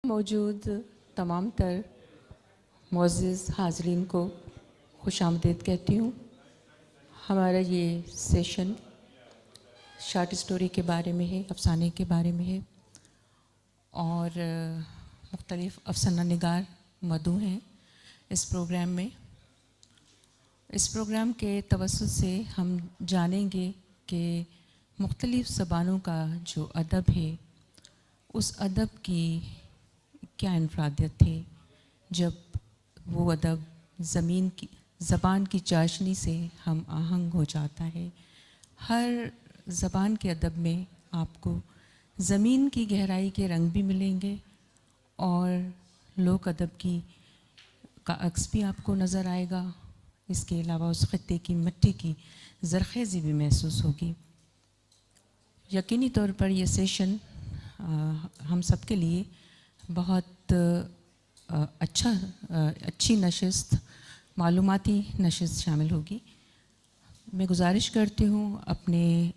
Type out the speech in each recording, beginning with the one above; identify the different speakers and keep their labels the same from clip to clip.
Speaker 1: موجود تمام تر معزز حاضرین کو خوش آمدید کہتی ہوں. ہمارا یہ سیشن شارٹ اسٹوری کے بارے میں ہے، افسانے کے بارے میں ہے، اور مختلف افسانہ نگار مدعو ہیں اس پروگرام میں. اس پروگرام کے توسط سے ہم جانیں گے کہ مختلف زبانوں کا جو ادب ہے اس ادب کی کیا انفرادیت ہے جب وہ ادب زبان کی چاشنی سے ہم آہنگ ہو جاتا ہے. ہر زبان کے ادب میں آپ کو زمین کی گہرائی کے رنگ بھی ملیں گے اور لوک ادب کا عکس بھی آپ کو نظر آئے گا. اس کے علاوہ اس خطے کی مٹی کی زرخیزی بھی محسوس ہوگی. یقینی طور پر یہ سیشن ہم سب کے لیے بہت اچھی نشست، معلوماتی نشست شامل ہوگی. میں گزارش کرتی ہوں اپنے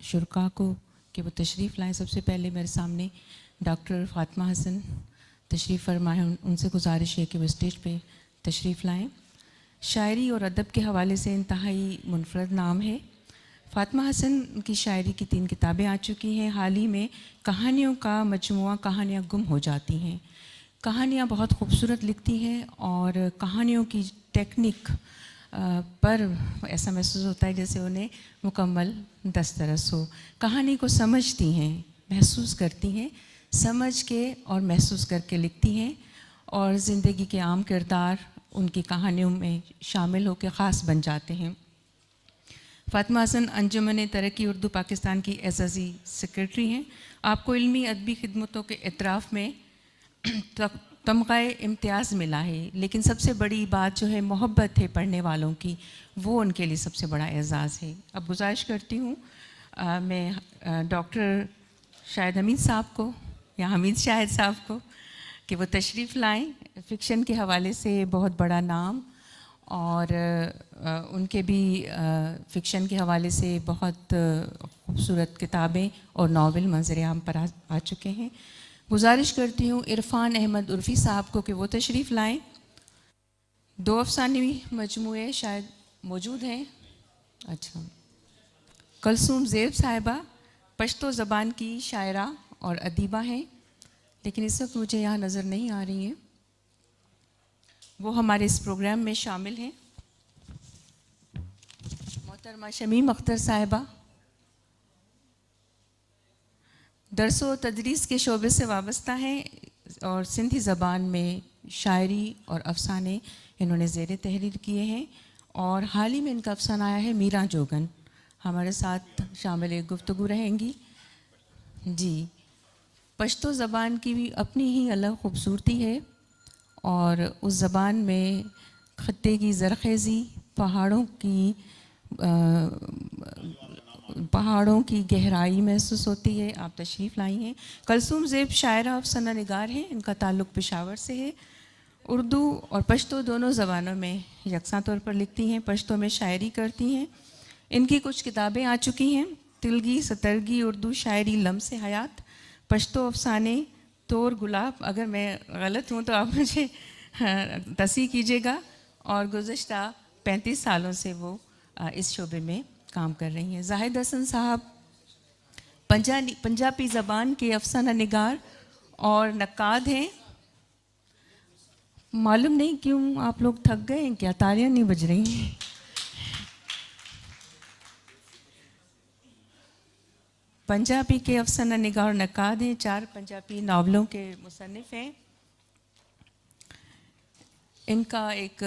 Speaker 1: شرکاء کو کہ وہ تشریف لائیں. سب سے پہلے میرے سامنے ڈاکٹر فاطمہ حسن تشریف فرمائیں. ان سے گزارش ہے کہ وہ اسٹیج پہ تشریف لائیں. شاعری اور ادب کے حوالے سے انتہائی منفرد نام ہے. فاطمہ حسن کی شاعری کی 3 کتابیں آ چکی ہیں. حال ہی میں کہانیوں کا مجموعہ کہانیاں گم ہو جاتی ہیں. کہانیاں بہت خوبصورت لکھتی ہیں اور کہانیوں کی ٹیکنک پر ایسا محسوس ہوتا ہے جیسے انہیں مکمل دسترس ہو. کہانی کو سمجھتی ہیں، محسوس کرتی ہیں، سمجھ کے اور محسوس کر کے لکھتی ہیں، اور زندگی کے عام کردار ان کی کہانیوں میں شامل ہو کے خاص بن جاتے ہیں. فاطمہ حسن انجمن ترقی اردو پاکستان کی اعزازی سیکرٹری ہیں. آپ کو علمی ادبی خدمتوں کے اعتراف میں تمغہ امتیاز ملا ہے، لیکن سب سے بڑی بات جو ہے محبت ہے پڑھنے والوں کی، وہ ان کے لیے سب سے بڑا اعزاز ہے. اب گزارش کرتی ہوں میں ڈاکٹر شاہد حمید صاحب کو یا حمید شاہد صاحب کو کہ وہ تشریف لائیں. فکشن کے حوالے سے بہت بڑا نام، اور ان کے بھی فکشن کے حوالے سے بہت خوبصورت کتابیں اور ناول منظر عام پر آ چکے ہیں. گزارش کرتی ہوں عرفان احمد عرفی صاحب کو کہ وہ تشریف لائیں. 2 افسانوی مجموعے شاید موجود ہیں. اچھا. کلثوم زیب صاحبہ پشتو زبان کی شاعرہ اور ادیبہ ہیں، لیکن اس وقت مجھے یہاں نظر نہیں آ رہی ہیں. وہ ہمارے اس پروگرام میں شامل ہیں. محترمہ شمیم اختر صاحبہ درس و تدریس کے شعبے سے وابستہ ہیں اور سندھی زبان میں شاعری اور افسانے انہوں نے زیر تحریر کیے ہیں، اور حال ہی میں ان کا افسانہ آیا ہے میرا جوگن. ہمارے ساتھ شامل گفتگو رہیں گی. جی، پشتو زبان کی بھی اپنی ہی الگ خوبصورتی ہے، اور اس زبان میں خطے کی زرخیزی، پہاڑوں کی گہرائی محسوس ہوتی ہے. آپ تشریف لائی ہیں. کلثوم زیب شاعرہ افسانہ نگار ہیں. ان کا تعلق پشاور سے ہے. اردو اور پشتو دونوں زبانوں میں یکساں طور پر لکھتی ہیں. پشتو میں شاعری کرتی ہیں. ان کی کچھ کتابیں آ چکی ہیں: تلگی سترگی اردو شاعری لمس حیات، پشتو افسانے، طور گلاب. اگر میں غلط ہوں تو آپ مجھے تصحیح کیجیے گا. اور گزشتہ 35 سالوں سے وہ اس شعبے میں کام کر رہی ہیں. زاہد حسن صاحب پنجابی زبان کے افسانہ نگار اور نقاد ہیں. معلوم نہیں کیوں آپ لوگ تھک گئے ہیں کیا؟ تالیاں نہیں بج رہی ہیں. پنجابی کے افسانہ نگار اور نقاد ہیں. 4 پنجابی ناولوں کے مصنف ہیں. ان کا ایک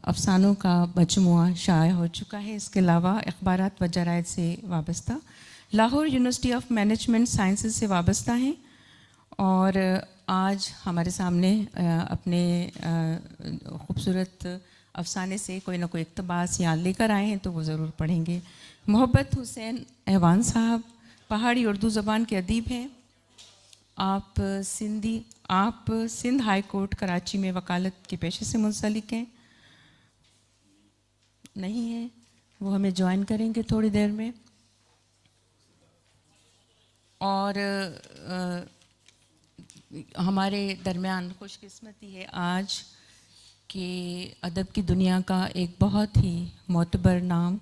Speaker 1: افسانوں کا مجموعہ شائع ہو چکا ہے. اس کے علاوہ اخبارات و جرائد سے وابستہ، Lahore university of management sciences سے وابستہ ہیں، اور آج ہمارے سامنے اپنے خوبصورت افسانے سے کوئی نہ کوئی اقتباس یہاں لے کر آئے ہیں تو وہ ضرور پڑھیں گے. محبت حسین احوان صاحب پہاڑی اردو زبان کے ادیب ہیں. آپ سندھ ہائی کورٹ کراچی میں وکالت کے پیشے سے منسلک ہیں. نہیں ہیں وہ ہمیں جوائن کریں گے تھوڑی دیر میں. اور ہمارے درمیان خوش قسمتی ہے آج کہ ادب کی دنیا کا ایک بہت ہی معتبر نام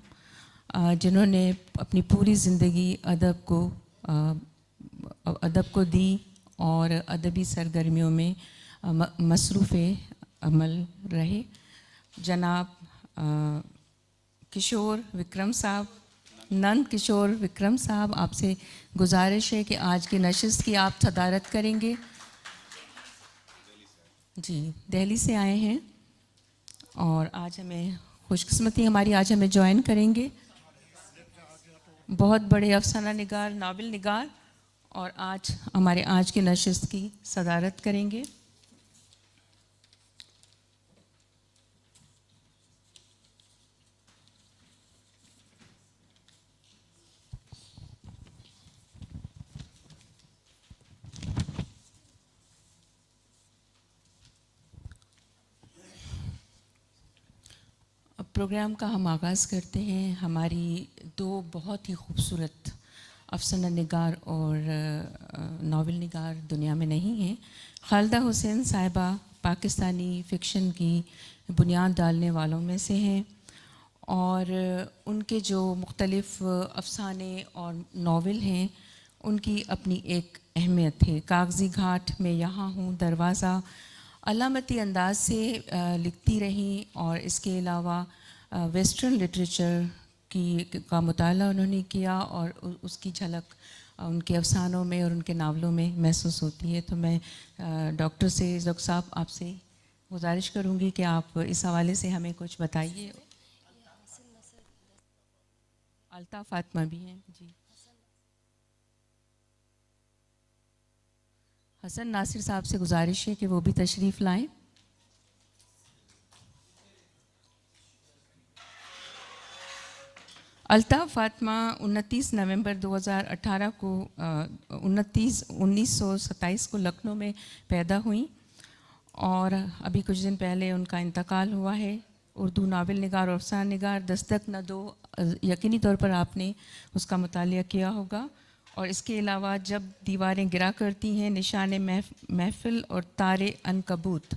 Speaker 1: جنہوں نے اپنی پوری زندگی ادب کو دی اور ادبی سرگرمیوں میں مصروف عمل رہے. جناب کشور وکرم صاحب، نند کشور وکرم صاحب، آپ سے گزارش ہے کہ آج کی نشست کی آپ صدارت کریں گے. جی دہلی سے آئے ہیں اور آج ہمیں خوش قسمتی ہماری آج ہمیں جوائن کریں گے. بہت بڑے افسانہ نگار، ناول نگار، اور آج ہمارے آج کی نشست کی صدارت کریں گے. اب پروگرام کا ہم آغاز کرتے ہیں. ہماری دو بہت ہی خوبصورت افسانہ نگار اور ناول نگار دنیا میں نہیں ہیں. خالدہ حسین صاحبہ پاکستانی فکشن کی بنیاد ڈالنے والوں میں سے ہیں، اور ان کے جو مختلف افسانے اور ناول ہیں ان کی اپنی ایک اہمیت ہے. کاغذی گھاٹ، میں یہاں ہوں، دروازہ علامتی انداز سے لکھتی رہیں، اور اس کے علاوہ ویسٹرن لٹریچر کا مطالعہ انہوں نے کیا، اور اس کی جھلک ان کے افسانوں میں اور ان کے ناولوں میں محسوس ہوتی ہے. تو میں ڈاکٹر صاحب آپ سے گزارش کروں گی کہ آپ اس حوالے سے ہمیں کچھ بتائیے. الطاف فاطمہ بھی ہیں. جی حسن ناصر صاحب سے گزارش ہے کہ وہ بھی تشریف لائیں. الطاف فاطمہ 29 نومبر 2018 کو 1927 کو لکھنؤ میں پیدا ہوئیں، اور ابھی کچھ دن پہلے ان کا انتقال ہوا ہے. اردو ناول نگار اور افسانہ نگار. دستک نہ دو یقینی طور پر آپ نے اس کا مطالعہ کیا ہوگا، اور اس کے علاوہ جب دیواریں گرا کرتی ہیں، نشان محفل اور تار عنکبوت.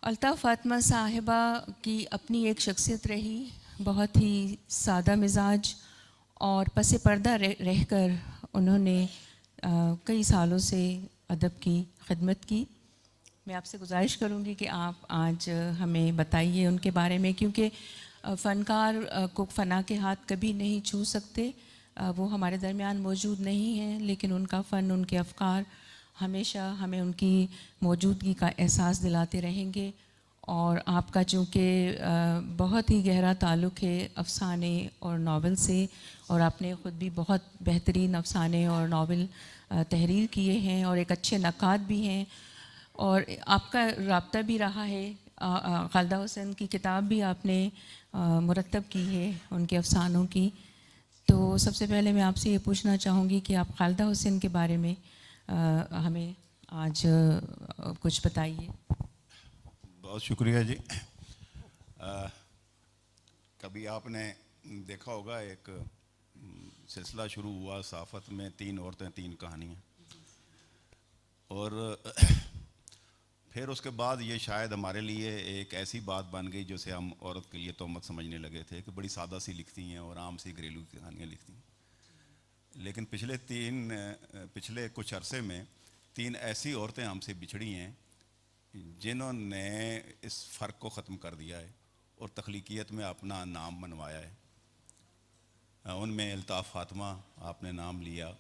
Speaker 1: الطاف فاطمہ صاحبہ کی اپنی ایک شخصیت رہی، بہت ہی سادہ مزاج، اور پس پردہ رہ کر انہوں نے کئی سالوں سے ادب کی خدمت کی. میں آپ سے گزارش کروں گی کہ آپ آج ہمیں بتائیے ان کے بارے میں، کیونکہ فنکار کو فنا کے ہاتھ کبھی نہیں چھو سکتے. وہ ہمارے درمیان موجود نہیں ہیں، لیکن ان کا فن، ان کے افکار ہمیشہ ہمیں ان کی موجودگی کا احساس دلاتے رہیں گے. اور آپ کا چونکہ بہت ہی گہرا تعلق ہے افسانے اور ناول سے، اور آپ نے خود بھی بہت بہترین افسانے اور ناول تحریر کیے ہیں، اور ایک اچھے نقاد بھی ہیں، اور آپ کا رابطہ بھی رہا ہے. خالدہ حسین کی کتاب بھی آپ نے مرتب کی ہے ان کے افسانوں کی. تو سب سے پہلے میں آپ سے یہ پوچھنا چاہوں گی کہ آپ خالدہ حسین کے بارے میں ہمیں آج کچھ بتائیے.
Speaker 2: بہت شکریہ جی. کبھی آپ نے دیکھا ہوگا ایک سلسلہ شروع ہوا صحافت میں، 3 عورتیں 3 کہانیاں، اور پھر اس کے بعد یہ شاید ہمارے لیے ایک ایسی بات بن گئی جسے ہم عورت کے لیے تہمت سمجھنے لگے تھے کہ بڑی سادہ سی لکھتی ہیں اور عام سی گھریلو کہانیاں لکھتی ہیں. لیکن پچھلے کچھ عرصے میں 3 ایسی عورتیں ہم سے بچھڑی ہیں جنہوں نے اس فرق کو ختم کر دیا ہے اور تخلیقیت میں اپنا نام منوایا ہے. ان میں الطاف فاطمہ آپ نے نام لیا،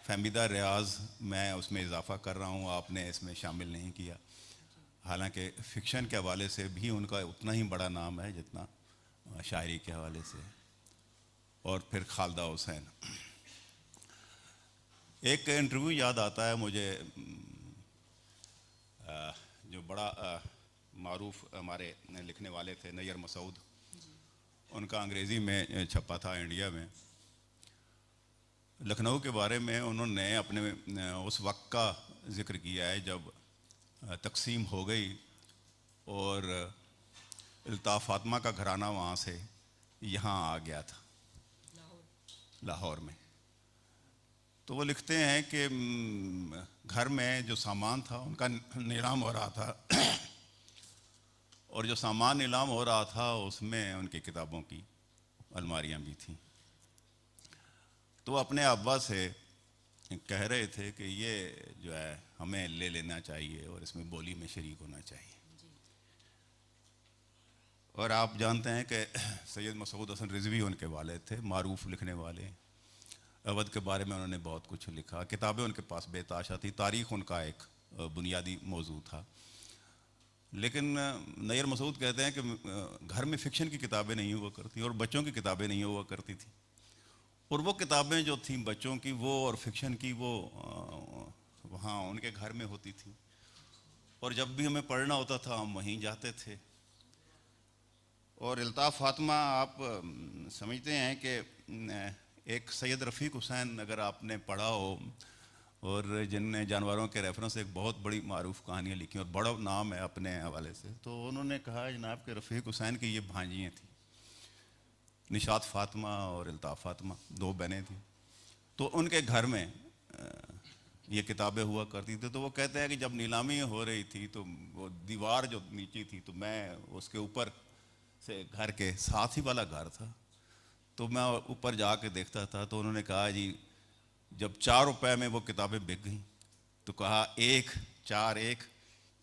Speaker 2: فہمیدہ ریاض میں اس میں اضافہ کر رہا ہوں، آپ نے اس میں شامل نہیں کیا، حالانکہ فکشن کے حوالے سے بھی ان کا اتنا ہی بڑا نام ہے جتنا شاعری کے حوالے سے. اور پھر خالدہ حسین. ایک انٹرویو یاد آتا ہے مجھے، جو بڑا معروف ہمارے لکھنے والے تھے نیّر مسعود، ان کا انگریزی میں چھپا تھا انڈیا میں. لکھنؤ کے بارے میں انہوں نے اپنے اس وقت کا ذکر کیا ہے جب تقسیم ہو گئی اور الطاف فاطمہ کا گھرانہ وہاں سے یہاں آ گیا تھا لاہور میں. تو وہ لکھتے ہیں کہ گھر میں جو سامان تھا ان کا نیلام ہو رہا تھا اور جو سامان نیلام ہو رہا تھا اس میں ان کی کتابوں کی الماریاں بھی تھیں. تو وہ اپنے ابا سے کہہ رہے تھے کہ یہ جو ہے ہمیں لے لینا چاہیے اور اس میں بولی میں شریک ہونا چاہیے. اور آپ جانتے ہیں کہ سید مسعود حسن رضوی ان کے والد تھے, معروف لکھنے والے. اودھ کے بارے میں انہوں نے بہت کچھ لکھا, کتابیں ان کے پاس بے تحاشا تھی, تاریخ ان کا ایک بنیادی موضوع تھا. لیکن نیر مسعود کہتے ہیں کہ گھر میں فکشن کی کتابیں نہیں ہوا کرتی اور بچوں کی کتابیں نہیں ہوا کرتی تھیں, اور وہ کتابیں جو تھیں بچوں کی وہ اور فکشن کی وہ وہاں ان کے گھر میں ہوتی تھیں, اور جب بھی ہمیں پڑھنا ہوتا تھا ہم وہیں جاتے تھے. اور الطاف فاطمہ آپ سمجھتے ہیں کہ ایک سید رفیق حسین اگر آپ نے پڑھا ہو, اور جن نے جانوروں کے ریفرنس سے ایک بہت بڑی معروف کہانیاں لکھی اور بڑا نام ہے اپنے حوالے سے, تو انہوں نے کہا جناب کہ رفیق حسین کی یہ بھانجیاں تھیں, نشاط فاطمہ اور الطاف فاطمہ, 2 بہنیں تھیں. تو ان کے گھر میں یہ کتابیں ہوا کرتی تھیں. تو وہ کہتے ہیں کہ جب نیلامی ہو رہی تھی تو وہ دیوار جو نیچی تھی تو میں اس کے اوپر سے, گھر کے ساتھ ہی والا گھر تھا, تو میں اوپر جا کے دیکھتا تھا. تو انہوں نے کہا جی جب 4 روپے میں وہ کتابیں بک گئیں تو کہا 1 4 1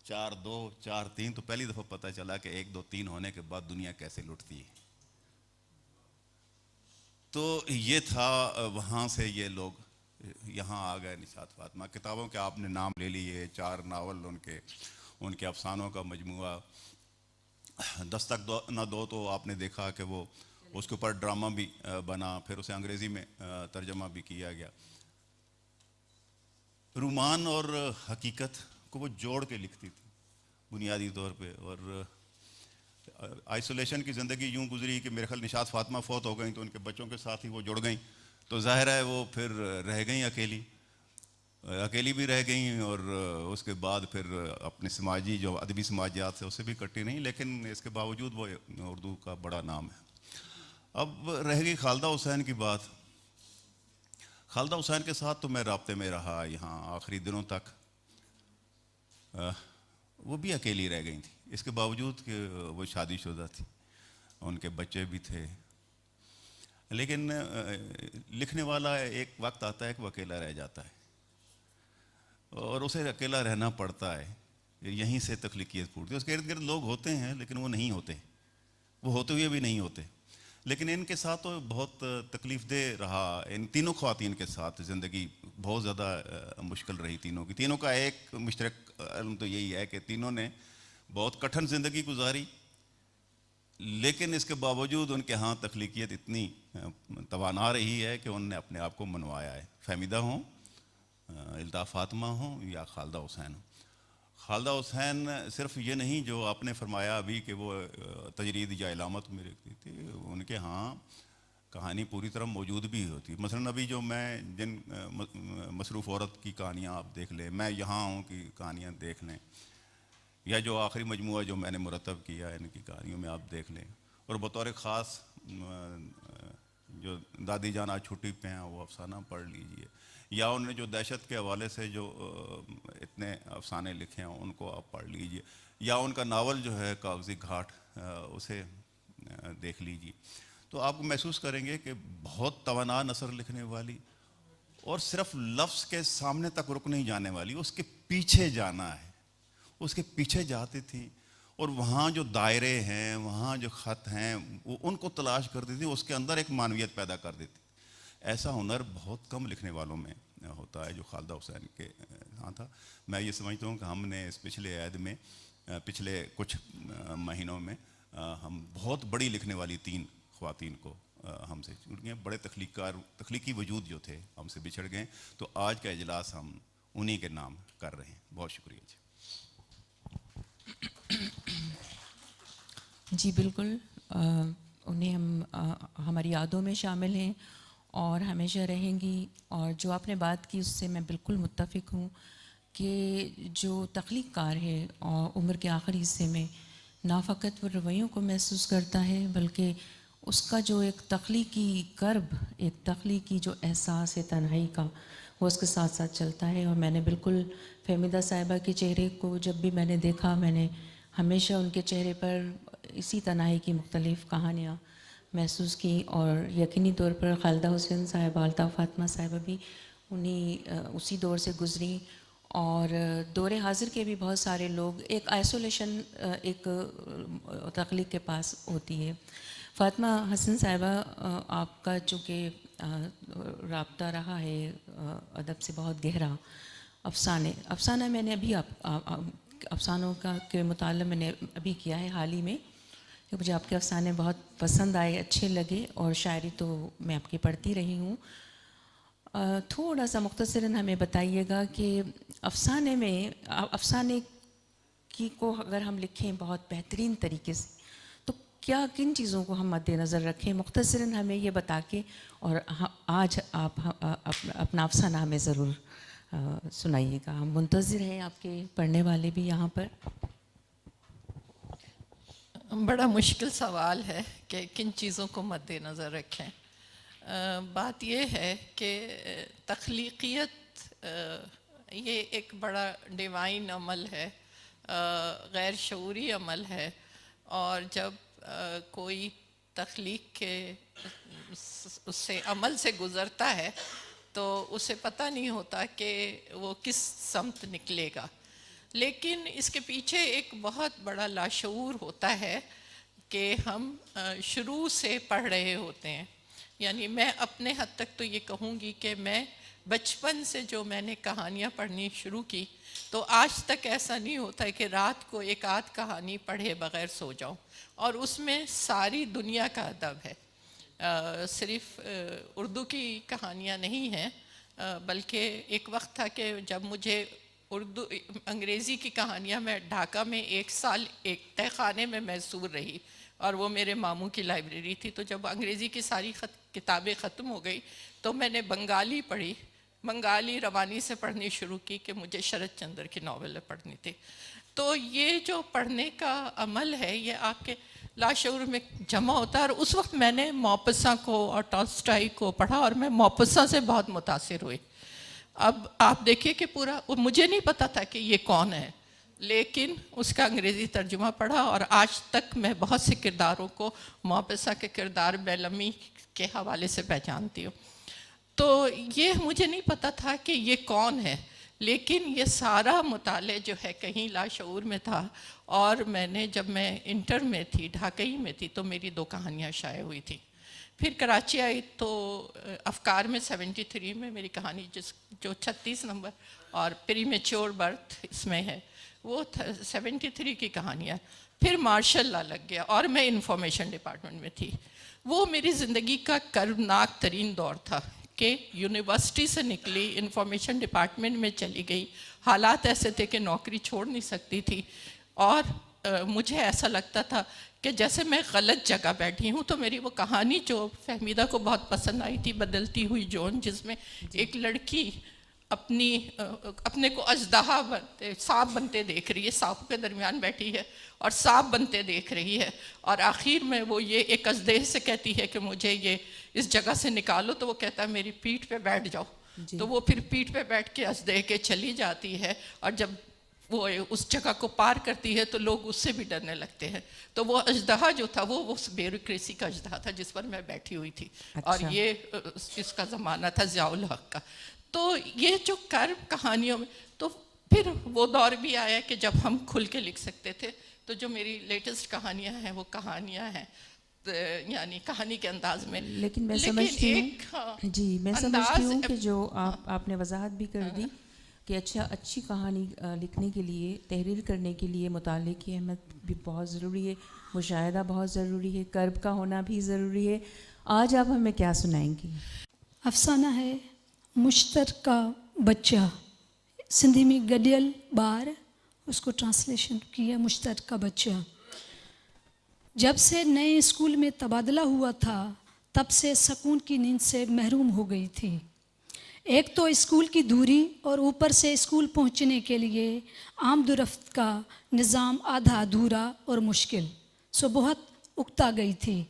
Speaker 2: 4 2 4 3, تو پہلی دفعہ پتہ چلا کہ 1 2 3 ہونے کے بعد دنیا کیسے لٹتی ہے. تو یہ تھا, وہاں سے یہ لوگ یہاں آ گئے. نشاط فاطمہ کتابوں کے آپ نے نام لے لیے, 4 ناول ان کے افسانوں کا مجموعہ. دستک نہ دو تو آپ نے دیکھا کہ وہ اس کے اوپر ڈرامہ بھی بنا, پھر اسے انگریزی میں ترجمہ بھی کیا گیا. رومان اور حقیقت کو وہ جوڑ کے لکھتی تھی بنیادی طور پہ. اور آئسولیشن کی زندگی یوں گزری کہ میرے خیال نشاط فاطمہ فوت ہو گئیں تو ان کے بچوں کے ساتھ ہی وہ جڑ گئیں, تو ظاہر ہے وہ پھر رہ گئیں اکیلی بھی رہ گئیں, اور اس کے بعد پھر اپنے سماجی جو ادبی سماجیات سے اسے بھی کٹی نہیں, لیکن اس کے باوجود وہ اردو کا بڑا نام ہے. اب رہ گئی خالدہ حسین کی بات. خالدہ حسین کے ساتھ تو میں رابطے میں رہا یہاں آخری دنوں تک. وہ بھی اکیلی رہ گئی تھیں, اس کے باوجود کہ وہ شادی شدہ تھی, ان کے بچے بھی تھے. لیکن لکھنے والا ایک وقت آتا ہے کہ وہ اکیلا رہ جاتا ہے, اور اسے اکیلا رہنا پڑتا ہے. یہیں سے تخلیقیت پھوٹتی ہے. اس کے ارد گرد لوگ ہوتے ہیں لیکن وہ نہیں ہوتے, وہ ہوتے ہوئے بھی نہیں ہوتے. لیکن ان کے ساتھ تو بہت تکلیف دہ رہا. ان تینوں خواتین کے ساتھ زندگی بہت زیادہ مشکل رہی تینوں کی. تینوں کا ایک مشترک علم تو یہی ہے کہ تینوں نے بہت کٹھن زندگی گزاری, لیکن اس کے باوجود ان کے ہاں تخلیقیت اتنی توانا رہی ہے کہ انہوں نے اپنے آپ کو منوایا ہے. فہمیدہ ہوں, الطاف فاطمہ ہوں یا خالدہ حسین ہوں. خالدہ حسین صرف یہ نہیں جو آپ نے فرمایا ابھی کہ وہ تجرید یا علامت میں رکھتی تھی, ان کے ہاں کہانی پوری طرح موجود بھی ہوتی. مثلاً ابھی جو میں جن مصروف عورت کی کہانیاں آپ دیکھ لیں, میں یہاں ہوں کی کہانیاں دیکھ لیں, یا جو آخری مجموعہ جو میں نے مرتب کیا ہے ان کی کہانیوں میں آپ دیکھ لیں, اور بطور خاص جو دادی جان آج چھٹی پہ ہیں وہ افسانہ پڑھ لیجئے, یا انہوں نے جو دہشت کے حوالے سے جو اتنے افسانے لکھے ہیں ان کو آپ پڑھ لیجئے, یا ان کا ناول جو ہے کاغذی گھاٹ اسے دیکھ لیجئے. تو آپ کو محسوس کریں گے کہ بہت توانا نثر لکھنے والی, اور صرف لفظ کے سامنے تک رک نہیں جانے والی, اس کے پیچھے جانا ہے, اس کے پیچھے جاتی تھی, اور وہاں جو دائرے ہیں, وہاں جو خط ہیں, وہ ان کو تلاش کرتی تھی, اس کے اندر ایک معنویت پیدا کر دیتی. ایسا ہنر بہت کم لکھنے والوں میں ہوتا ہے جو خالدہ حسین کے ہاں تھا. میں یہ سمجھتا ہوں کہ ہم نے اس پچھلے عہد میں, پچھلے کچھ مہینوں میں ہم بہت بڑی لکھنے والی 3 خواتین کو ہم سے چھوٹ گئے. بڑے تخلیقی وجود جو تھے ہم سے بچھڑ گئے. تو آج کا اجلاس ہم انہی کے نام کر رہے ہیں. بہت شکریہ جی.
Speaker 1: جی بالکل, انہیں ہم ہماری یادوں میں شامل ہیں اور ہمیشہ رہیں گی. اور جو آپ نے بات کی اس سے میں بالکل متفق ہوں کہ جو تخلیق کار ہے اور عمر کے آخری حصے میں نہ فقط وہ رویوں کو محسوس کرتا ہے بلکہ اس کا جو ایک تخلیقی کرب، ایک تخلیقی جو احساس ہے تنہائی کا، وہ اس کے ساتھ ساتھ چلتا ہے. اور میں نے بالکل فہمیدہ صاحبہ کے چہرے کو جب بھی میں نے دیکھا، میں نے ہمیشہ ان کے چہرے پر اسی تنہائی کی مختلف کہانیاں محسوس کی. اور یقینی طور پر خالدہ حسین صاحبہ، الطاف فاطمہ صاحبہ بھی اسی دور سے گزری. اور دور حاضر کے بھی بہت سارے لوگ، ایک آئسولیشن ایک تخلیق کے پاس ہوتی ہے. فاطمہ حسن صاحبہ، آپ کا چونکہ رابطہ رہا ہے ادب سے بہت گہرا، افسانہ میں نے ابھی افسانوں کا کے مطالعہ میں نے ابھی کیا ہے حال ہی میں، کہ مجھے آپ کے افسانے بہت پسند آئے، اچھے لگے، اور شاعری تو میں آپ کی پڑھتی رہی ہوں. تھوڑا سا مختصراً ہمیں بتائیے گا کہ افسانے کو اگر ہم لکھیں بہت بہترین طریقے سے تو کیا کن چیزوں کو ہم مد نظر رکھیں، مختصراً ہمیں یہ بتا کے. اور آج آپ اپنا افسانہ ہمیں ضرور سنائیے گا. ہم منتظر ہیں، آپ کے پڑھنے والے بھی یہاں پر.
Speaker 3: بڑا مشکل سوال ہے کہ کن چیزوں کو مد نظر رکھیں. بات یہ ہے کہ تخلیقیت یہ ایک بڑا ڈیوائن عمل ہے، غیر شعوری عمل ہے. اور جب کوئی تخلیق کے اس سے عمل سے گزرتا ہے تو اسے پتہ نہیں ہوتا کہ وہ کس سمت نکلے گا. لیکن اس کے پیچھے ایک بہت بڑا لاشعور ہوتا ہے کہ ہم شروع سے پڑھ رہے ہوتے ہیں. یعنی میں اپنے حد تک تو یہ کہوں گی کہ میں بچپن سے جو میں نے کہانیاں پڑھنی شروع کی تو آج تک ایسا نہیں ہوتا ہے کہ رات کو ایک آدھ کہانی پڑھے بغیر سو جاؤں. اور اس میں ساری دنیا کا ادب ہے، صرف اردو کی کہانیاں نہیں ہیں. بلکہ ایک وقت تھا کہ جب مجھے انگریزی کی کہانیاں، میں ڈھاکہ میں 1 سال ایک تہہ خانے میں محصور رہی اور وہ میرے ماموں کی لائبریری تھی. تو جب انگریزی کی ساری کتابیں ختم ہو گئی تو میں نے بنگالی پڑھی، بنگالی روانی سے پڑھنی شروع کی کہ مجھے شرت چندر کی ناولیں پڑھنی تھی. تو یہ جو پڑھنے کا عمل ہے یہ آپ کے لاشعور میں جمع ہوتا ہے. اور اس وقت میں نے موپسا کو اور ٹالسٹائی کو پڑھا اور میں موپسا سے بہت متاثر ہوئی. اب آپ دیکھیے کہ پورا مجھے نہیں پتا تھا کہ یہ کون ہے، لیکن اس کا انگریزی ترجمہ پڑھا اور آج تک میں بہت سے کرداروں کو موپسا کے کردار بیلمی کے حوالے سے پہچانتی ہوں. تو یہ مجھے نہیں پتا تھا کہ یہ کون ہے، لیکن یہ سارا مطالعہ جو ہے کہیں لاشعور میں تھا. اور میں نے جب میں انٹر میں تھی، ڈھاکئی میں تھی، تو میری 2 کہانیاں شائع ہوئی تھیں. پھر کراچی آئی تو افکار میں 73 میں میری کہانی جو 36 نمبر اور پری میچور برتھ اس میں ہے، وہ 73 کی کہانیاں. پھر مارشل لا لگ گیا اور میں انفارمیشن ڈپارٹمنٹ میں تھی. وہ میری زندگی کا کربناک ترین دور تھا کہ یونیورسٹی سے نکلی، انفارمیشن ڈپارٹمنٹ میں چلی گئی. حالات ایسے تھے کہ نوکری چھوڑ نہیں سکتی تھی اور مجھے ایسا لگتا تھا کہ جیسے میں غلط جگہ بیٹھی ہوں. تو میری وہ کہانی جو فہمیدہ کو بہت پسند آئی تھی، بدلتی ہوئی جون، جس میں ایک لڑکی اپنے کو اژدہا بنتے، سانپ بنتے دیکھ رہی ہے، سانپوں کے درمیان بیٹھی ہے اور سانپ بنتے دیکھ رہی ہے. اور آخر میں وہ یہ ایک اژدہے سے کہتی ہے کہ مجھے یہ اس جگہ سے نکالو. تو وہ کہتا ہے میری پیٹھ پہ بیٹھ جاؤ. تو وہ پھر پیٹھ پہ بیٹھ کے اژدہے کے چلی جاتی ہے. اور جب وہ اس جگہ کو پار کرتی ہے تو لوگ اس سے بھی ڈرنے لگتے ہیں. تو وہ اژدہا جو تھا وہ اس بیوروکریسی کا اژدہا تھا جس پر میں بیٹھی ہوئی تھی. اور یہ اس کا زمانہ تھا ضیاء الحق کا. تو یہ جو کرب کہانیوں میں، تو پھر وہ دور بھی آیا کہ جب ہم کھل کے لکھ سکتے تھے. تو جو میری لیٹسٹ کہانیاں ہیں وہ کہانیاں ہیں یعنی کہانی کے انداز میں.
Speaker 1: لیکن میں سمجھتی ہوں، جی میں سمجھتی ہوں کہ جو آپ نے وضاحت بھی کر دی کہ اچھی کہانی لکھنے کے لیے، تحریر کرنے کے لیے مطالعے کی اہمیت بھی بہت ضروری ہے، مشاہدہ بہت ضروری ہے، کرب کا ہونا بھی ضروری ہے. آج آپ ہمیں کیا سنائیں گی؟
Speaker 4: افسانہ ہے مشترکہ بچہ. سندھی میں گڈیل بار، اس کو ٹرانسلیشن کیا مشترکہ بچہ. جب سے نئے اسکول میں تبادلہ ہوا تھا تب سے سکون کی نیند سے محروم ہو گئی تھی. ایک تو اسکول کی دوری اور اوپر سے اسکول پہنچنے کے لیے آمد و رفت کا نظام آدھا ادھورا اور مشکل، سو بہت اکتا گئی تھی۔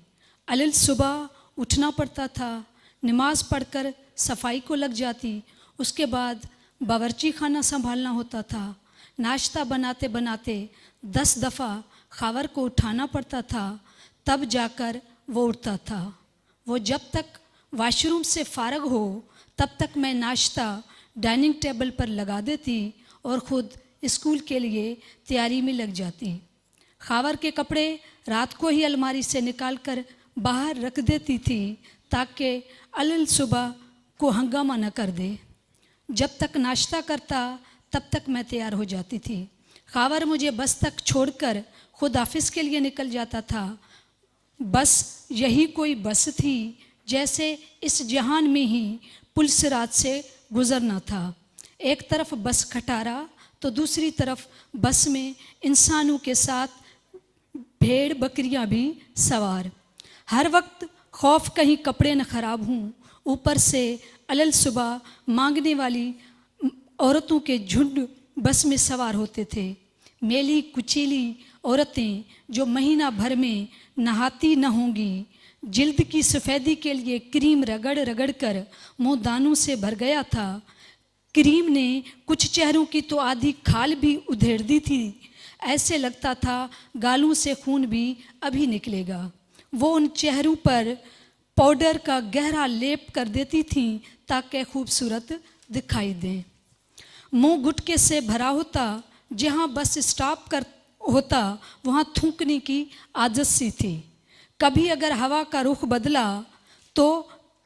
Speaker 4: علل صبح اٹھنا پڑتا تھا، نماز پڑھ کر صفائی کو لگ جاتی، اس کے بعد باورچی خانہ سنبھالنا ہوتا تھا، ناشتہ بناتے بناتے 10 دفعہ خاور کو اٹھانا پڑتا تھا، تب جا کر وہ اٹھتا تھا۔ وہ جب تک واش روم سے فارغ ہو تب تک میں ناشتہ ڈائننگ ٹیبل پر لگا دیتی اور خود اسکول کے لیے تیاری میں لگ جاتی۔ خاور کے کپڑے رات کو ہی الماری سے نکال کر باہر رکھ دیتی تھی تاکہ علل صبح کو ہنگامہ نہ کر دے۔ جب تک ناشتہ کرتا تب تک میں تیار ہو جاتی تھی۔ خاور مجھے بس تک چھوڑ کر خود آفس کے لیے نکل جاتا تھا۔ بس یہی کوئی بس تھی جیسے اس جہان میں ہی پل صراط سے گزرنا تھا۔ ایک طرف بس کھٹارا تو دوسری طرف بس میں انسانوں کے ساتھ بھیڑ بکریاں بھی سوار۔ ہر وقت خوف کہیں کپڑے نہ خراب ہوں، اوپر سے علل صبح مانگنے والی عورتوں کے جھنڈ بس میں سوار ہوتے تھے۔ میلی کچیلی عورتیں جو مہینہ بھر میں نہاتی نہ ہوں گی، جلد کی سفیدی کے لیے کریم رگڑ رگڑ کر منہ دانوں سے بھر گیا تھا۔ کریم نے کچھ چہروں کی تو آدھی کھال بھی ادھیڑ دی تھی، ایسے لگتا تھا گالوں سے خون بھی ابھی نکلے گا۔ وہ ان چہروں پر پاؤڈر کا گہرا لیپ کر دیتی تھیں تاکہ خوبصورت دکھائی دیں۔ منہ گٹکے سے بھرا ہوتا، جہاں بس اسٹاپ کر ہوتا وہاں تھوکنے کی عادت سی تھی۔ کبھی اگر ہوا کا رخ بدلا تو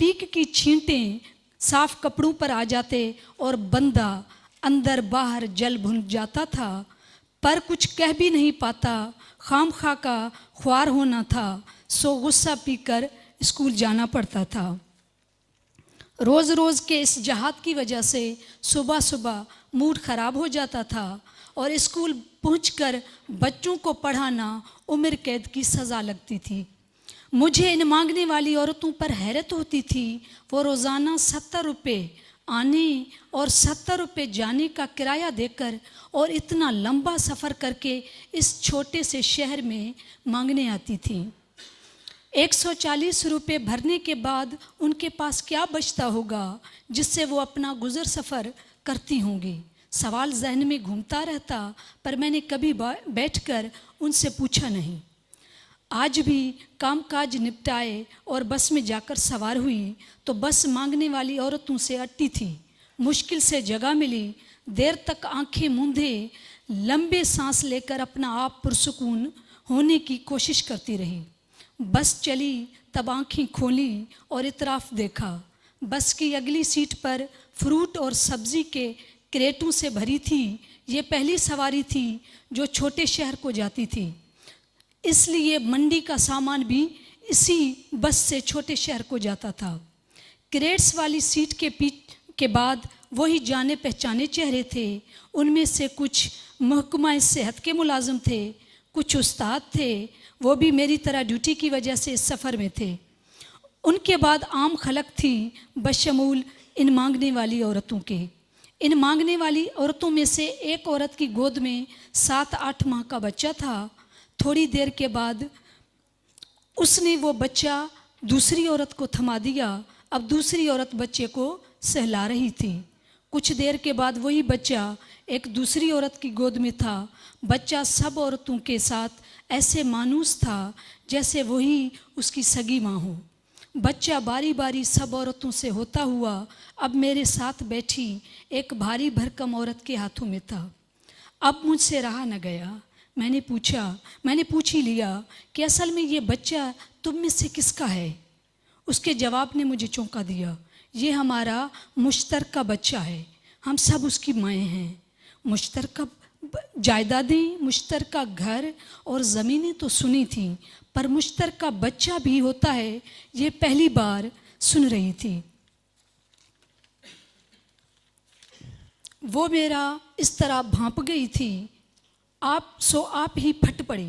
Speaker 4: پیک کی چھینٹیں صاف کپڑوں پر آ جاتے اور بندہ اندر باہر جل بھن جاتا تھا، پر کچھ کہہ بھی نہیں پاتا، خام خواہ کا خوار ہونا تھا، سو غصہ پی کر اسکول جانا پڑتا تھا۔ روز روز کے اس جہاد کی وجہ سے صبح صبح موڈ خراب ہو جاتا تھا اور اسکول پہنچ کر بچوں کو پڑھانا عمر قید کی سزا لگتی تھی۔ مجھے ان مانگنے والی عورتوں پر حیرت ہوتی تھی، وہ روزانہ 70 روپے آنے اور 70 روپے جانے کا کرایہ دے کر اور اتنا لمبا سفر کر کے اس چھوٹے سے شہر میں مانگنے آتی تھیں۔ 140 روپے بھرنے کے بعد ان کے پاس کیا بچتا ہوگا جس سے وہ اپنا گزر سفر کرتی ہوں گی؟ سوال ذہن میں گھومتا رہتا، پر میں نے کبھی بیٹھ کر ان سے پوچھا نہیں۔ آج بھی کام کاج نپٹائے اور بس میں جا کر سوار ہوئی تو بس مانگنے والی عورتوں سے اٹی تھی۔ مشکل سے جگہ ملی، دیر تک آنکھیں موندے لمبے سانس لے کر اپنا آپ پرسکون ہونے کی کوشش کرتی رہی۔ بس چلی تب آنکھیں کھولی اور اطراف دیکھا۔ بس کی اگلی سیٹ پر فروٹ اور سبزی کے کریٹوں سے بھری تھی۔ یہ پہلی سواری تھی جو چھوٹے شہر کو جاتی تھی، اس لیے منڈی کا سامان بھی اسی بس سے چھوٹے شہر کو جاتا تھا۔ کریٹس والی سیٹ کے بعد وہی جانے پہچانے چہرے تھے۔ ان میں سے کچھ محکمہ صحت کے ملازم تھے، کچھ استاد تھے، وہ بھی میری طرح ڈیوٹی کی وجہ سے اس سفر میں تھے۔ ان کے بعد عام خلق تھی بشمول ان مانگنے والی عورتوں کے۔ ان مانگنے والی عورتوں میں سے ایک عورت کی گود میں 7-8 ماہ کا بچہ تھا۔ تھوڑی دیر کے بعد اس نے وہ بچہ دوسری عورت کو تھما دیا۔ اب دوسری عورت بچے کو سہلا رہی تھی۔ کچھ دیر کے بعد وہی بچہ ایک دوسری عورت کی گود میں تھا۔ بچہ سب عورتوں کے ساتھ ایسے مانوس تھا جیسے وہی اس کی سگی ماں ہو۔ بچہ باری باری سب عورتوں سے ہوتا ہوا اب میرے ساتھ بیٹھی ایک بھاری بھرکم عورت کے ہاتھوں میں تھا۔ اب مجھ سے رہا نہ گیا، میں نے پوچھ ہی لیا کہ اصل میں یہ بچہ تم میں سے کس کا ہے؟ اس کے جواب نے مجھے چونکا دیا، یہ ہمارا مشترکہ بچہ ہے، ہم سب اس کی مائیں ہیں۔ مشترکہ جائیدادیں، مشترکہ گھر اور زمینیں تو سنی تھیں، پر مشترکہ بچہ بھی ہوتا ہے یہ پہلی بار سن رہی تھی۔ وہ میرا اس طرح بھانپ گئی تھی، آپ ہی پھٹ پڑے۔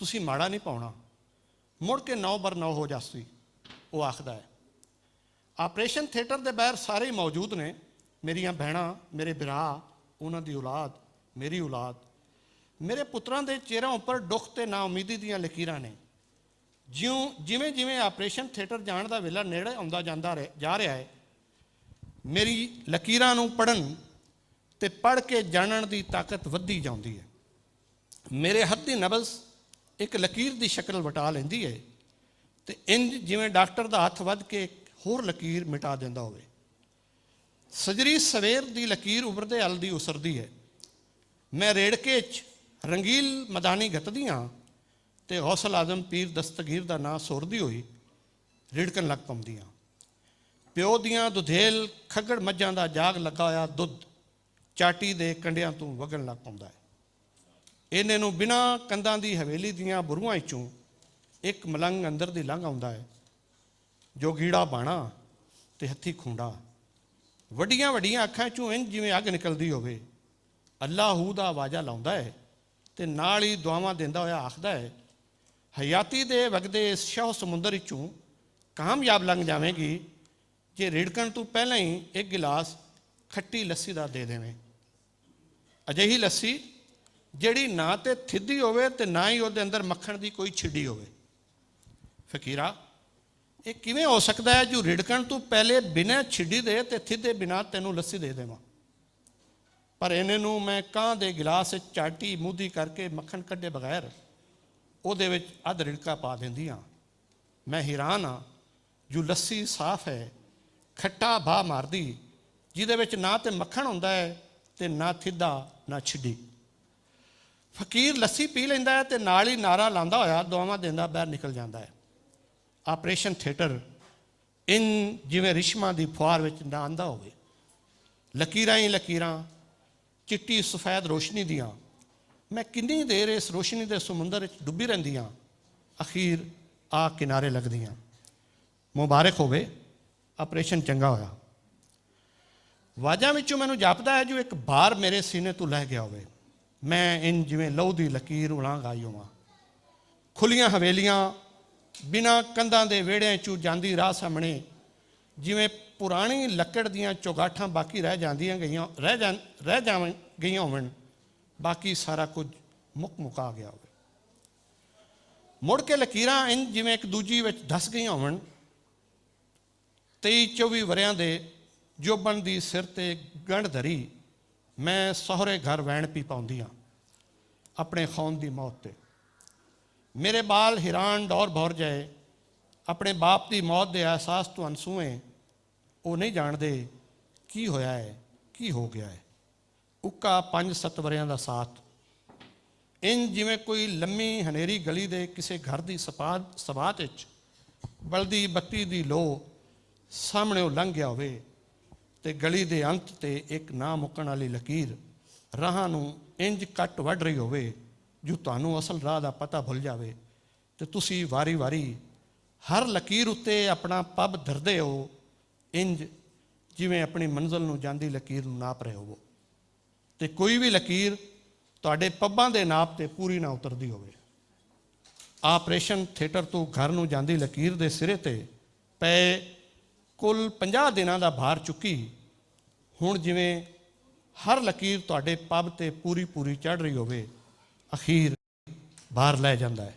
Speaker 5: ਤੁਸੀਂ ਮਾੜਾ ਨਹੀਂ ਪਾਉਣਾ, ਮੁੜ ਕੇ 9/9 ਹੋ ਜਾਸੀ, ਉਹ ਆਖਦਾ ਹੈ। ਆਪਰੇਸ਼ਨ ਥੀਏਟਰ ਦੇ ਬਾਹਰ ਸਾਰੇ ਹੀ ਮੌਜੂਦ ਨੇ, ਮੇਰੀਆਂ ਭੈਣਾਂ, ਮੇਰੇ ਭਰਾ, ਉਹਨਾਂ ਦੀ ਔਲਾਦ, ਮੇਰੀ ਔਲਾਦ। ਮੇਰੇ ਪੁੱਤਰਾਂ ਦੇ ਚਿਹਰਿਆਂ ਉੱਪਰ ਦੁੱਖ ਤੇ ਨਾਉਮੀਦੀ ਦੀਆਂ ਲਕੀਰਾਂ ਨੇ। ਜਿਵੇਂ ਜਿਵੇਂ ਆਪਰੇਸ਼ਨ ਥੀਏਟਰ ਜਾਣ ਦਾ ਵੇਲਾ ਨੇੜੇ ਆਉਂਦਾ ਜਾ ਰਿਹਾ ਹੈ, ਮੇਰੀ ਲਕੀਰਾਂ ਨੂੰ ਪੜ੍ਹਨ ਤੇ ਪੜ੍ਹ ਕੇ ਜਾਣਨ ਦੀ ਤਾਕਤ ਵੱਧਦੀ ਜਾਂਦੀ ਹੈ। ਮੇਰੇ ਹੱਥ ਦੀ ਨਬਜ਼ ਇੱਕ ਲਕੀਰ ਦੀ ਸ਼ਕਲ ਵਟਾ ਲੈਂਦੀ ਹੈ ਤੇ ਇੰਜ ਜਿਵੇਂ ਡਾਕਟਰ ਦਾ ਹੱਥ ਵੱਧ ਕੇ ਹੋਰ ਲਕੀਰ ਮਿਟਾ ਦਿੰਦਾ ਹੋਵੇ। ਸਜਰੀ ਸਵੇਰ ਦੀ ਲਕੀਰ ਉਭਰਦੇ ਹਲ ਦੀ ਉਸਰਦੀ ਹੈ। ਮੈਂ ਰੇੜਕੇ 'ਚ ਰੰਗੀਲ ਮਦਾਨੀ ਗੱਤਦੀਆਂ ਤੇ ਗੌਸਲ ਆਜ਼ਮ ਪੀਰ ਦਸਤਗੀਰ ਦਾ ਨਾਂ ਸੁਰਦੀ ਹੋਈ ਰਿੜਕਣ ਲੱਗ ਪਾਉਂਦੀਆਂ। ਪਿਓ ਦੀਆਂ ਦੁਧੇਲ ਖੱਗੜ ਮੱਝਾਂ ਦਾ ਜਾਗ ਲੱਗਾ ਹੋਇਆ ਦੁੱਧ ਚਾਟੀ ਦੇ ਕੰਢਿਆਂ ਤੋਂ ਵਗਣ ਲੱਗ ਪਾਉਂਦਾ ਹੈ। ਇਹਨੇ ਨੂੰ ਬਿਨਾਂ ਕੰਧਾਂ ਦੀ ਹਵੇਲੀ ਦੀਆਂ ਬੁਰੂਆਂ ਵਿੱਚੋਂ ਇੱਕ ਮਲੰਗ ਅੰਦਰ ਦੀ ਲੰਘ ਆਉਂਦਾ ਹੈ, ਜੋ ਗੀੜਾ ਬਾਣਾ ਤੇ ਹੱਥੀ ਖੁੰਡਾ, ਵੱਡੀਆਂ ਵੱਡੀਆਂ ਅੱਖਾਂ 'ਚੋਂ ਇੰਝ ਜਿਵੇਂ ਅੱਗ ਨਿਕਲਦੀ ਹੋਵੇ। ਅੱਲਾਹੂ ਦਾ ਆਵਾਜ਼ਾ ਲਾਉਂਦਾ ਹੈ ਤੇ ਨਾਲ ਹੀ ਦੁਆਵਾਂ ਦਿੰਦਾ ਹੋਇਆ ਆਖਦਾ ਹੈ, ਹਯਾਤੀ ਦੇ ਵਗਦੇ ਇਸ ਸ਼ਾਹ ਸਮੁੰਦਰ ਵਿੱਚੋਂ ਕਾਮਯਾਬ ਲੰਘ ਜਾਵੇਂਗੀ ਜੇ ਰਿੜਕਣ ਤੋਂ ਪਹਿਲਾਂ ਹੀ ਇੱਕ ਗਿਲਾਸ ਖੱਟੀ ਲੱਸੀ ਦਾ ਦੇ ਦੇਵੇਂ। ਅਜਿਹੀ ਲੱਸੀ ਜਿਹੜੀ ਨਾ ਤੇ ਥਿੱਦੀ ਹੋਵੇ ਤੇ ਨਾ ਹੀ ਉਹਦੇ ਅੰਦਰ ਮੱਖਣ ਦੀ ਕੋਈ ਛਿੱਡੀ ਹੋਵੇ। ਫਕੀਰਾ, ਇਹ ਕਿਵੇਂ ਹੋ ਸਕਦਾ ਹੈ ਜੋ ਰਿੜਕਣ ਤੋਂ ਪਹਿਲੇ ਬਿਨਾਂ ਛਿੱਡੀ ਦੇ ਤੇ ਥਿੱਦੇ ਬਿਨਾਂ ਤੈਨੂੰ ਲੱਸੀ ਦੇ ਦੇਵਾਂ? ਪਰ ਇਹਨੇ ਨੂੰ ਮੈਂ ਕਾਂ ਦੇ ਗਿਲਾਸ ਵਿੱਚ ਚਾਟੀ ਮੂਧੀ ਕਰਕੇ ਮੱਖਣ ਕੱਢੇ ਬਗੈਰ ਉਹਦੇ ਵਿੱਚ ਅੱਧ ਰਿੜਕਾ ਪਾ ਦਿੰਦੀ ਹਾਂ। ਮੈਂ ਹੈਰਾਨ ਹਾਂ ਜੋ ਲੱਸੀ ਸਾਫ਼ ਹੈ, ਖੱਟਾ ਬਾਹ ਮਾਰਦੀ, ਜਿਹਦੇ ਵਿੱਚ ਨਾ ਤੇ ਮੱਖਣ ਹੁੰਦਾ ਹੈ ਤੇ ਨਾ ਥਿੱਦਾ ਨਾ ਛਿੱਡੀ। ਫਕੀਰ ਲੱਸੀ ਪੀ ਲੈਂਦਾ ਹੈ ਤੇ ਨਾਲ ਹੀ ਨਾਰਾ ਲਾਉਂਦਾ ਹੋਇਆ ਦੁਆਵਾਂ ਦਿੰਦਾ ਬਾਹਰ ਨਿਕਲ ਜਾਂਦਾ ਹੈ। ਆਪਰੇਸ਼ਨ ਥੀਏਟਰ ਜਿਵੇਂ ਰਿਸ਼ਮਾਂ ਦੀ ਫੁਹਾਰ ਵਿੱਚ ਨਾ ਆਂਦਾ ਹੋਵੇ, ਲਕੀਰਾਂ ਹੀ ਲਕੀਰਾਂ ਚਿੱਟੀ ਸਫੈਦ ਰੋਸ਼ਨੀ ਦੀਆਂ। ਮੈਂ ਕਿੰਨੀ ਦੇਰ ਇਸ ਰੋਸ਼ਨੀ ਦੇ ਸਮੁੰਦਰ ਵਿੱਚ ਡੁੱਬੀ ਰਹਿੰਦੀਆਂ, ਅਖੀਰ ਆ ਕਿਨਾਰੇ ਲੱਗਦੀਆਂ। ਮੁਬਾਰਕ ਹੋਵੇ, ਆਪਰੇਸ਼ਨ ਚੰਗਾ ਹੋਇਆ। ਵਾਜਾਂ ਵਿੱਚੋਂ ਮੈਨੂੰ ਜਾਪਦਾ ਹੈ ਜੋ ਇੱਕ ਬਾਰ ਮੇਰੇ ਸੀਨੇ ਤੋਂ ਲਹਿ ਗਿਆ ਹੋਵੇ। ਮੈਂ ਜਿਵੇਂ ਲਹੂ ਦੀ ਲਕੀਰ ਉਲਾਂਘ ਆਈ ਹੋਵਾਂ। ਖੁੱਲੀਆਂ ਹਵੇਲੀਆਂ, ਬਿਨਾਂ ਕੰਧਾਂ ਦੇ ਵਿਹੜਿਆਂ 'ਚੋਂ ਜਾਂਦੀ ਰਾਹ ਸਾਹਮਣੇ ਜਿਵੇਂ ਪੁਰਾਣੀ ਲੱਕੜ ਦੀਆਂ ਚੁਗਾਠਾਂ ਬਾਕੀ ਰਹਿ ਗਈਆਂ ਹੋਵਣ, ਬਾਕੀ ਸਾਰਾ ਕੁਝ ਮੁੱਕਾ ਗਿਆ ਹੋਵੇ। ਮੁੜ ਕੇ ਲਕੀਰਾਂ ਜਿਵੇਂ ਇੱਕ ਦੂਜੀ ਵਿੱਚ ਧਸ ਗਈਆਂ ਹੋਵਣ। 23-24 ਵਰਿਆਂ ਦੇ ਜੋਬਨ ਦੀ ਸਿਰ ਤੇ ਗੰਢ ਧਰੀ ਮੈਂ ਸਹੁਰੇ ਘਰ ਵੈਣ ਪੀ ਪਾਉਂਦੀ ਹਾਂ ਆਪਣੇ ਖੌਨ ਦੀ ਮੌਤ ਤੇ। ਮੇਰੇ ਬਾਲ ਹੈਰਾਨ ਡੌਰ ਭੌਰ ਜਾਏ ਆਪਣੇ ਬਾਪ ਦੀ ਮੌਤ ਦੇ ਅਹਿਸਾਸ ਤੋਂ ਅਨਸੂਏ। ਉਹ ਨਹੀਂ ਜਾਣਦੇ ਕੀ ਹੋਇਆ ਹੈ, ਕੀ ਹੋ ਗਿਆ ਹੈ। ਉੱਕਾ 5-7 ਵਰਿਆਂ ਦਾ ਸਾਥ, ਜਿਵੇਂ ਕੋਈ ਲੰਮੀ ਹਨੇਰੀ ਗਲੀ ਦੇ ਕਿਸੇ ਘਰ ਦੀ ਸਬਾਤ ਵਿੱਚ ਬਲਦੀ ਬੱਤੀ ਦੀ ਲੋ ਸਾਹਮਣੇ ਲੰਘ ਗਿਆ ਹੋਵੇ ਤੇ ਗਲੀ ਦੇ ਅੰਤ ਤੇ ਇੱਕ ਨਾ ਮੁੱਕਣ ਵਾਲੀ ਲਕੀਰ ਰਾਹਾਂ ਨੂੰ ਇੰਜ ਕੱਟ ਵੱਢ ਰਹੀ ਹੋਵੇ ਜੋ ਤੁਹਾਨੂੰ ਅਸਲ ਰਾਹ ਦਾ ਪਤਾ ਭੁੱਲ ਜਾਵੇ ਤੇ ਤੁਸੀਂ ਵਾਰੀ-ਵਾਰੀ ਹਰ ਲਕੀਰ ਉੱਤੇ ਆਪਣਾ ਪੱਬ ਧਰਦੇ ਹੋ, ਜਿਵੇਂ ਆਪਣੀ ਮੰਜ਼ਿਲ ਨੂੰ ਜਾਂਦੀ ਲਕੀਰ ਨੂੰ ਨਾਪ ਰਹੇ ਹੋਵੋ ਤੇ ਕੋਈ ਵੀ ਲਕੀਰ ਤੁਹਾਡੇ ਪੱਬਾਂ ਦੇ ਨਾਪ ਤੇ ਪੂਰੀ ਨਾ ਉਤਰਦੀ ਹੋਵੇ। ਆਪਰੇਸ਼ਨ ਥੀਏਟਰ ਤੋਂ ਘਰ ਨੂੰ ਜਾਂਦੀ ਲਕੀਰ ਦੇ ਸਿਰੇ ਤੇ ਪਏ ਕੁੱਲ 50 ਦਿਨਾਂ ਦਾ ਭਾਰ ਚੁੱਕੀ ਹੁਣ ਜਿਵੇਂ ਹਰ ਲਕੀਰ ਤੁਹਾਡੇ ਪੱਬ ਤੇ ਪੂਰੀ ਚੜ੍ਹ ਰਹੀ ਹੋਵੇ, ਅਖੀਰ ਬਾਹਰ ਲੈ ਜਾਂਦਾ ਹੈ।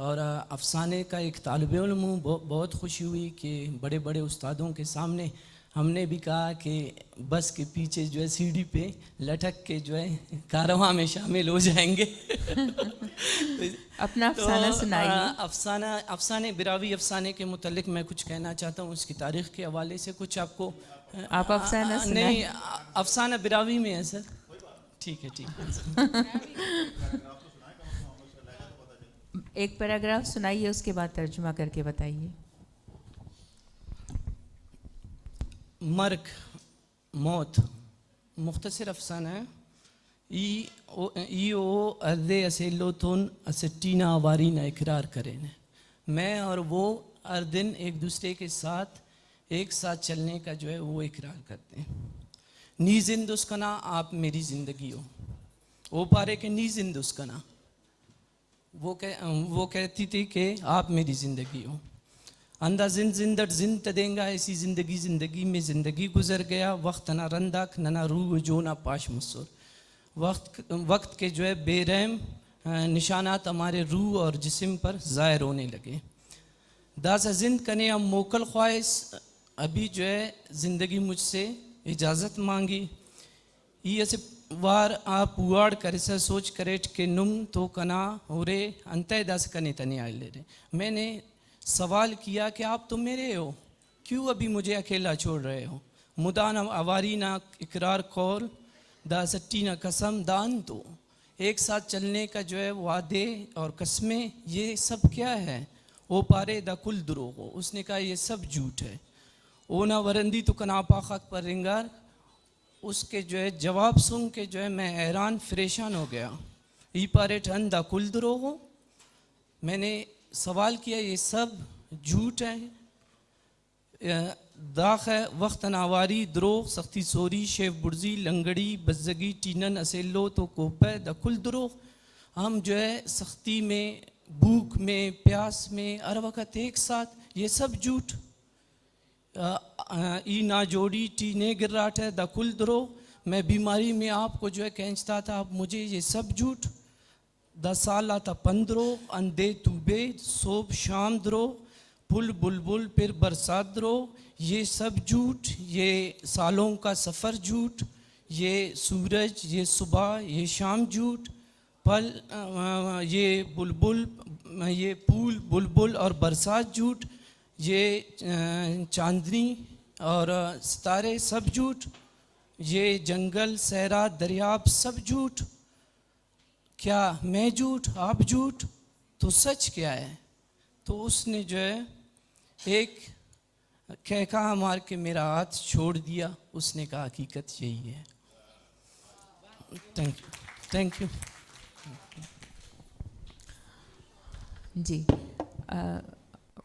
Speaker 6: اور افسانے کا ایک طالب علم ہوں. بہت خوشی ہوئی کہ بڑے بڑے استادوں کے سامنے ہم نے بھی کہا کہ بس کے پیچھے جو ہے سیڑھی پہ لٹک کے جو ہے کارواں میں شامل ہو جائیں گے.
Speaker 1: اپنا افسانہ سنائیے.
Speaker 6: افسانے براوی افسانے کے متعلق میں کچھ کہنا چاہتا ہوں. اس کی تاریخ کے حوالے سے کچھ آپ کو.
Speaker 1: آپ افسانہ سنائیں.
Speaker 6: نہیں, افسانہ براوی میں ہے سر. ٹھیک ہے, ٹھیک ہے.
Speaker 1: ایک پیراگراف سنائیے, اس کے بعد ترجمہ کر کے بتائیے.
Speaker 6: مرگ, موت, مختصر افسانہ ہے. ای او ارد اسیلوتون اسٹینا وارینا اقرار کریں. میں اور وہ ہر دن ایک دوسرے کے ساتھ ایک ساتھ چلنے کا جو ہے وہ اقرار کرتے ہیں. نی زندوسکنا آپ میری زندگی ہو. وہ پارے کہ نی زندوسکنا, وہ کہتی تھی کہ آپ میری زندگی ہو. اندھا زندٹ زند دیں گا, ایسی زندگی میں زندگی گزر گیا. وقت نہ رندک نہ روح جو نہ پاش مسور. وقت کے جو ہے بے رحم نشانات ہمارے روح اور جسم پر ظاہر ہونے لگے. داسا زند کنے ہم موکل خواہش, ابھی جو ہے زندگی مجھ سے اجازت مانگی. یہ ایسے وار آپ پواڑ کر ایسا سوچ کریٹ کہ نم تو کنا ہو رے انتہ داس کنے تنی آئے لے رہے. میں نے سوال کیا کہ آپ تو میرے ہو, کیوں ابھی مجھے اکیلا چھوڑ رہے ہو. مدان اواری نہ اقرار کول دا سٹی نہ قسم دان. تو ایک ساتھ چلنے کا جو ہے وعدے اور قسمیں, یہ سب کیا ہے. او پارے دا کل دروغ ہو. اس نے کہا یہ سب جھوٹ ہے. او نہ ورندی تو کنا پاخاک پر رنگار. اس کے جو ہے جواب سن کے جو ہے میں حیران پریشان ہو گیا. ای پارے ٹھن دا کل دروغ ہو. میں نے سوال کیا یہ سب جھوٹ ہے. داخ ہے وقت ناواری دروغ سختی سوری شیف برزی لنگڑی بزگی ٹینن اسیلو تو کوپے دا کل دروغ. ہم جو ہے سختی میں, بھوک میں, پیاس میں, ہر وقت ایک ساتھ, یہ سب جھوٹ. ای نا جوڑی ٹینے گراٹ ہے دا کل دروغ. میں بیماری میں آپ کو جو ہے کھینچتا تھا, آپ مجھے, یہ سب جھوٹ. دا سالہ تا پندرو اندے توبے صبح شام درو پھل بلبل پھر برسات درو. یہ سب جھوٹ. یہ سالوں کا سفر جھوٹ. یہ سورج, یہ صبح, یہ شام جھوٹ. پھل, یہ بلبل, یہ پھول بلبل اور برسات جھوٹ. یہ چاندنی اور ستارے سب جھوٹ. یہ جنگل صحرا دریاب سب جھوٹ. کیا میں جھوٹ, آپ جھوٹ, تو سچ کیا ہے. تو اس نے جو ہے ایک کہا مار کے میرا ہاتھ چھوڑ دیا. اس نے کہا حقیقت یہی ہے. Thank you.
Speaker 1: جی,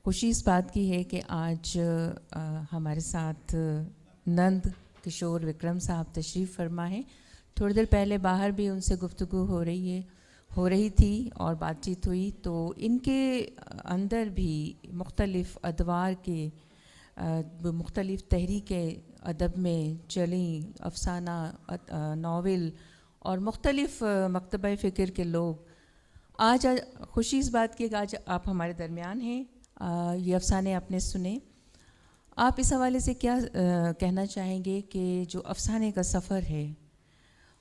Speaker 1: خوشی اس بات کی ہے کہ آج ہمارے ساتھ نند کشور وکرم صاحب تشریف فرما ہے. تھوڑی دیر پہلے باہر بھی ان سے گفتگو ہو رہی تھی اور بات چیت ہوئی. تو ان کے اندر بھی مختلف ادوار کے مختلف تحریکیں ادب میں چلیں, افسانہ, ناول اور مختلف مکتبہ فکر کے لوگ. آج خوشی اس بات کی کہ آج آپ ہمارے درمیان ہیں. یہ افسانے آپ نے سنے. آپ اس حوالے سے کیا کہنا چاہیں گے کہ جو افسانے کا سفر ہے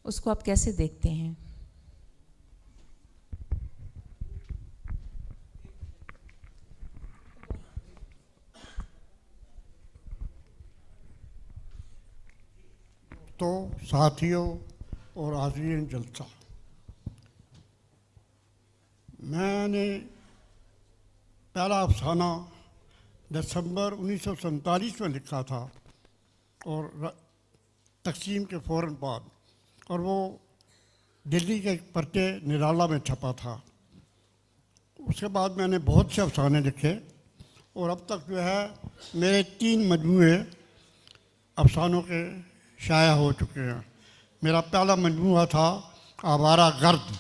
Speaker 1: اس کو آپ کیسے دیکھتے ہیں؟
Speaker 7: تو ساتھیوں اور حاضرین جلسہ, میں نے پہلا افسانہ دسمبر 1947 میں لکھا تھا اور تقسیم کے فوراً بعد, اور وہ دلی کے ایک پرچے نرالا میں چھپا تھا. اس کے بعد میں نے بہت سے افسانے لکھے اور اب تک جو ہے میرے 3 مجموعے افسانوں کے شائع ہو چکے ہیں. میرا پہلا مجموعہ تھا آوارہ گرد,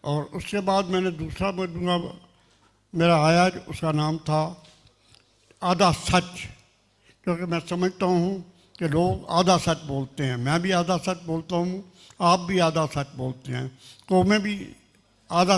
Speaker 7: اور اس کے بعد میں نے دوسرا مجموعہ میرا آیا, اس کا نام تھا آدھا سچ, کیونکہ میں سمجھتا ہوں کہ لوگ آدھا سچ بولتے ہیں. میں بھی آدھا سچ بولتا ہوں, آپ بھی آدھا سچ بولتے ہیں, قومیں بھی آدھا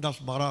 Speaker 7: 10-12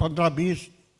Speaker 7: 15, 20,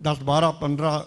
Speaker 7: 10, 12, 15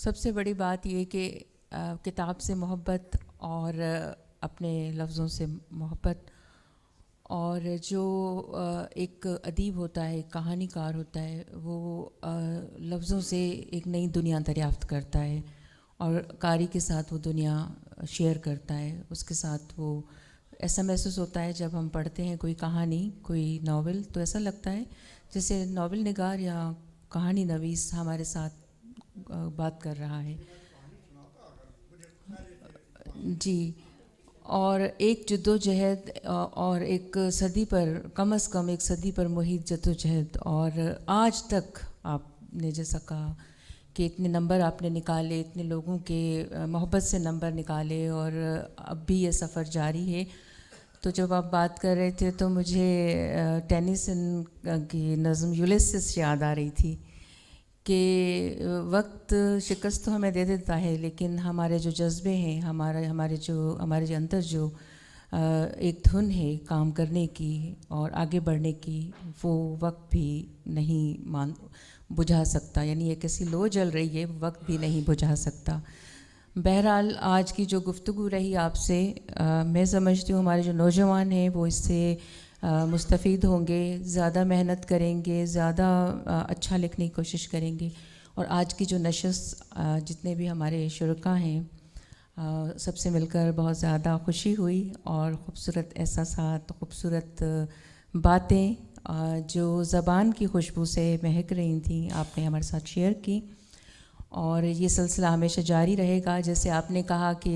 Speaker 1: سب سے بڑی بات یہ کہ کتاب سے محبت اور اپنے لفظوں سے محبت، اور جو ایک ادیب ہوتا ہے، ایک کہانی کار ہوتا ہے، وہ لفظوں سے ایک نئی دنیا دریافت کرتا ہے اور قاری کے ساتھ وہ دنیا شیئر کرتا ہے. اس کے ساتھ وہ ایسا محسوس ہوتا ہے جب ہم پڑھتے ہیں کوئی کہانی، کوئی ناول، تو ایسا لگتا ہے جیسے ناول نگار یا کہانی نویس ہمارے ساتھ بات کر رہا ہے. جی، اور ایک جد و جہد اور ایک صدی پر، کم از کم ایک صدی پر محیط جد و جہد، اور آج تک آپ نے جیسا کہا کہ اتنے نمبر آپ نے نکالے، اتنے لوگوں کے محبت سے نمبر نکالے، اور اب بھی یہ سفر جاری ہے. تو جب آپ بات کر رہے تھے تو مجھے ٹینیسن کی نظم یولیسس یاد آ رہی تھی کہ وقت شکست تو ہمیں دے دیتا ہے، لیکن ہمارے جو جذبے ہیں، ہمارے جو اندر جو ایک دھن ہے کام کرنے کی اور آگے بڑھنے کی، وہ وقت بھی نہیں بجھا سکتا. یعنی یہ کیسی لو جل رہی ہے، وقت بھی نہیں بجھا سکتا. بہرحال آج کی جو گفتگو رہی آپ سے، میں سمجھتی ہوں ہمارے جو نوجوان ہیں وہ اس سے مستفید ہوں گے، زیادہ محنت کریں گے، زیادہ اچھا لکھنے کی کوشش کریں گے. اور آج کی جو نشست، جتنے بھی ہمارے شرکاء ہیں، سب سے مل کر بہت زیادہ خوشی ہوئی، اور خوبصورت احساسات، خوبصورت باتیں جو زبان کی خوشبو سے مہک رہی تھیں، آپ نے ہمارے ساتھ شیئر کی. اور یہ سلسلہ ہمیشہ جاری رہے گا. جیسے آپ نے کہا کہ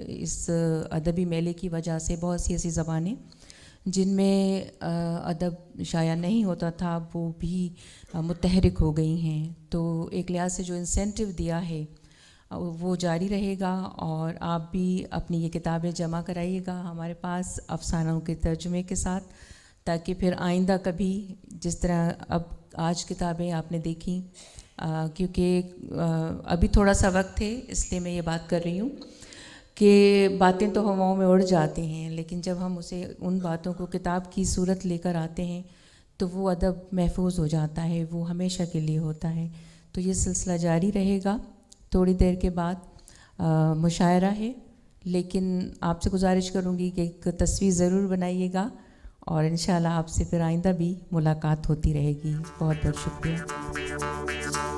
Speaker 1: اس ادبی میلے کی وجہ سے بہت سی ایسی زبانیں جن میں ادب شائع نہیں ہوتا تھا، وہ بھی متحرک ہو گئی ہیں. تو ایک لحاظ سے جو انسینٹیو دیا ہے وہ جاری رہے گا، اور آپ بھی اپنی یہ کتابیں جمع کرائیے گا ہمارے پاس افسانوں کے ترجمے کے ساتھ، تاکہ پھر آئندہ کبھی جس طرح اب آج کتابیں آپ نے دیکھیں، کیونکہ ابھی تھوڑا سا وقت ہے اس لیے میں یہ بات کر رہی ہوں کہ باتیں تو ہواؤں میں اڑ جاتی ہیں، لیکن جب ہم اسے ان باتوں کو کتاب کی صورت لے کر آتے ہیں تو وہ ادب محفوظ ہو جاتا ہے، وہ ہمیشہ کے لیے ہوتا ہے. تو یہ سلسلہ جاری رہے گا. تھوڑی دیر کے بعد مشاعرہ ہے، لیکن آپ سے گزارش کروں گی کہ ایک تصویر ضرور بنائیے گا، اور انشاءاللہ آپ سے پھر آئندہ بھی ملاقات ہوتی رہے گی. بہت بہت شکریہ.